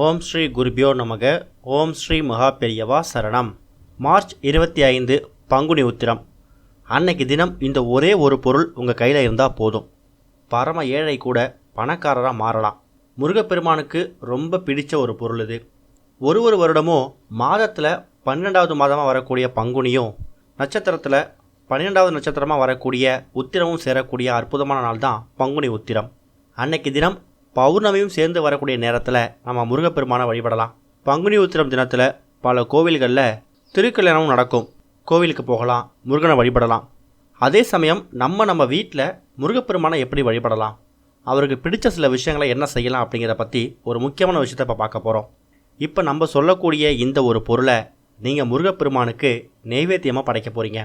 ஓம் ஸ்ரீ குருபியோ நமக. ஓம் ஸ்ரீ மகா பெரியவா சரணம். மார்ச் 25 பங்குனி உத்திரம். அன்னைக்கு தினம் இந்த ஒரே ஒரு பொருள் உங்கள் கையில் இருந்தால் போதும். பரம ஏழை கூட பணக்காரராக மாறலாம். முருகப்பெருமானுக்கு ரொம்ப பிடிச்ச ஒரு பொருள் இது. ஒரு வருடமும் மாதத்தில் 12வது மாதமாக வரக்கூடிய பங்குனியும் நட்சத்திரத்தில் 12வது நட்சத்திரமாக வரக்கூடிய உத்திரமும் சேரக்கூடிய அற்புதமான நாள் தான் பங்குனி உத்திரம். அன்னைக்கு தினம் பௌர்ணமியும் சேர்ந்து வரக்கூடிய நேரத்தில் நம்ம முருகப்பெருமானை வழிபடலாம். பங்குனி உத்திரம் தினத்தில் பல கோவில்களில் திருக்கல்யாணமும் நடக்கும். கோவிலுக்கு போகலாம், முருகனை வழிபடலாம். அதே சமயம் நம்ம வீட்டில் முருகப்பெருமானை எப்படி வழிபடலாம், அவருக்கு பிடிச்ச சில விஷயங்களை என்ன செய்யலாம் அப்படிங்கிறத பற்றி ஒரு முக்கியமான விஷயத்தை இப்போ பார்க்க போகிறோம். இப்போ நம்ம சொல்லக்கூடிய இந்த ஒரு பொருளை நீங்கள் முருகப்பெருமானுக்கு நெய்வேத்தியமாக படைக்க போகிறீங்க.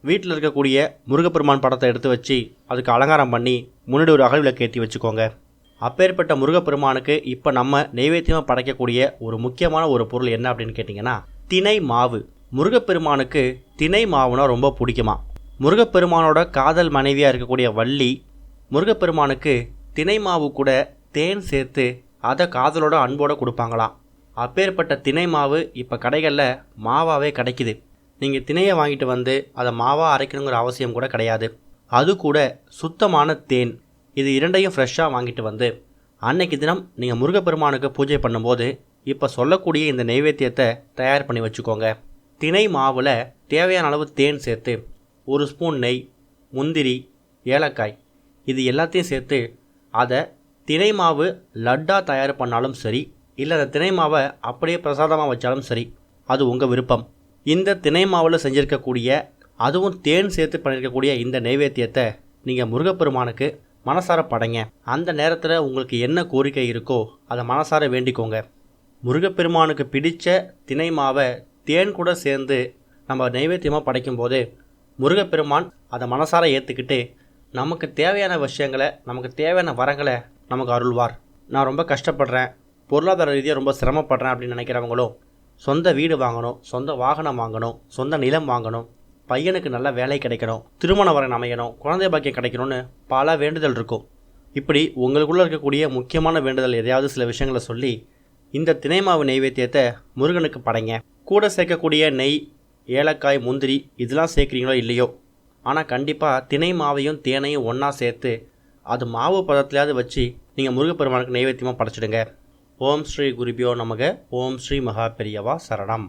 வீட்டில் இருக்கக்கூடிய முருகப்பெருமான் படத்தை எடுத்து வச்சு அதுக்கு அலங்காரம் பண்ணி முன்னாடி ஒரு அகல் விளக்கு ஏற்றி வச்சுக்கோங்க. அப்பேற்பட்ட முருகப்பெருமானுக்கு இப்போ நம்ம நெய்வேத்தியமாக படைக்கக்கூடிய ஒரு முக்கியமான ஒரு பொருள் என்ன அப்படின்னு கேட்டிங்கன்னா தினை மாவு. முருகப்பெருமானுக்கு தினை மாவுனா ரொம்ப பிடிக்குமா. முருகப்பெருமானோட காதல் மனைவியாக இருக்கக்கூடிய வள்ளி முருகப்பெருமானுக்கு தினை மாவு கூட தேன் சேர்த்து அதை காதலோட அன்போடு கொடுப்பாங்களாம். அப்பேற்பட்ட தினை மாவு இப்போ கடைகளில் மாவாகவே கிடைக்குது. நீங்கள் திணையை வாங்கிட்டு வந்து அதை மாவாக அரைக்கணுங்கிற அவசியம் கூட கிடையாது. அது கூட சுத்தமான தேன், இது இரண்டையும் ஃப்ரெஷ்ஷாக வாங்கிட்டு வந்து அன்னைக்கு தினம் நீங்கள் முருகப்பெருமானுக்கு பூஜை பண்ணும்போது இப்போ சொல்லக்கூடிய இந்த நெய்வேத்தியத்தை தயார் பண்ணி வச்சுக்கோங்க. தினை மாவில் தேவையான அளவு தேன் சேர்த்து 1 ஸ்பூன் நெய், முந்திரி, ஏலக்காய் இது எல்லாத்தையும் சேர்த்து அதை தினை மாவு லட்டாக தயார் பண்ணாலும் சரி, இல்லை அந்த தினை மாவை அப்படியே பிரசாதமாக வச்சாலும் சரி, அது உங்கள் விருப்பம். இந்த தினை மாவில் செஞ்சுருக்கக்கூடிய அதுவும் தேன் சேர்த்து பண்ணியிருக்கக்கூடிய இந்த நெய்வேத்தியத்தை நீங்கள் முருகப்பெருமானுக்கு மனசார படைங்க. அந்த நேரத்தில் உங்களுக்கு என்ன கோரிக்கை இருக்கோ அதை மனசார வேண்டிக்கோங்க. முருகப்பெருமானுக்கு பிடித்த தினை மாவை தேன் கூட சேர்ந்து நம்ம நைவேத்தியமாக படைக்கும்போது முருகப்பெருமான் அதை மனசார ஏற்றுக்கிட்டு நமக்கு தேவையான விஷயங்களை, நமக்கு தேவையான வரங்களை நமக்கு அருள்வார். நான் ரொம்ப கஷ்டப்படுறேன், பொருளாதார ரீதியாக ரொம்ப சிரமப்படுறேன் அப்படின்னு நினைக்கிறவங்களும் சொந்த வீடு வாங்கணும், சொந்த வாகனம் வாங்கணும், சொந்த நிலம் வாங்கணும், பையனுக்கு நல்ல வேலை கிடைக்கணும், திருமண வரன் அமையணும், குழந்தை பாக்கியம் கிடைக்கணும்னு பல வேண்டுதல் இருக்கும். இப்படி உங்களுக்குள்ளே இருக்கக்கூடிய முக்கியமான வேண்டுதல் எதையாவது சில விஷயங்களை சொல்லி இந்த தினைமாவு நெய்வேத்தியத்தை முருகனுக்கு படைங்க. கூட சேர்க்கக்கூடிய நெய், ஏலக்காய், முந்திரி இதெல்லாம் சேர்க்குறீங்களோ இல்லையோ, ஆனால் கண்டிப்பாக தினை மாவையும் தேனையும் ஒன்றா சேர்த்து அது மாவு பதத்துலையாவது வச்சு நீங்கள் முருகப்பெருமானுக்கு நெய்வேத்தியமாக படைச்சிடுங்க. ஓம் ஸ்ரீ குருபியோ நமக. ஓம் ஸ்ரீ மகா பெரியவா சரணம்.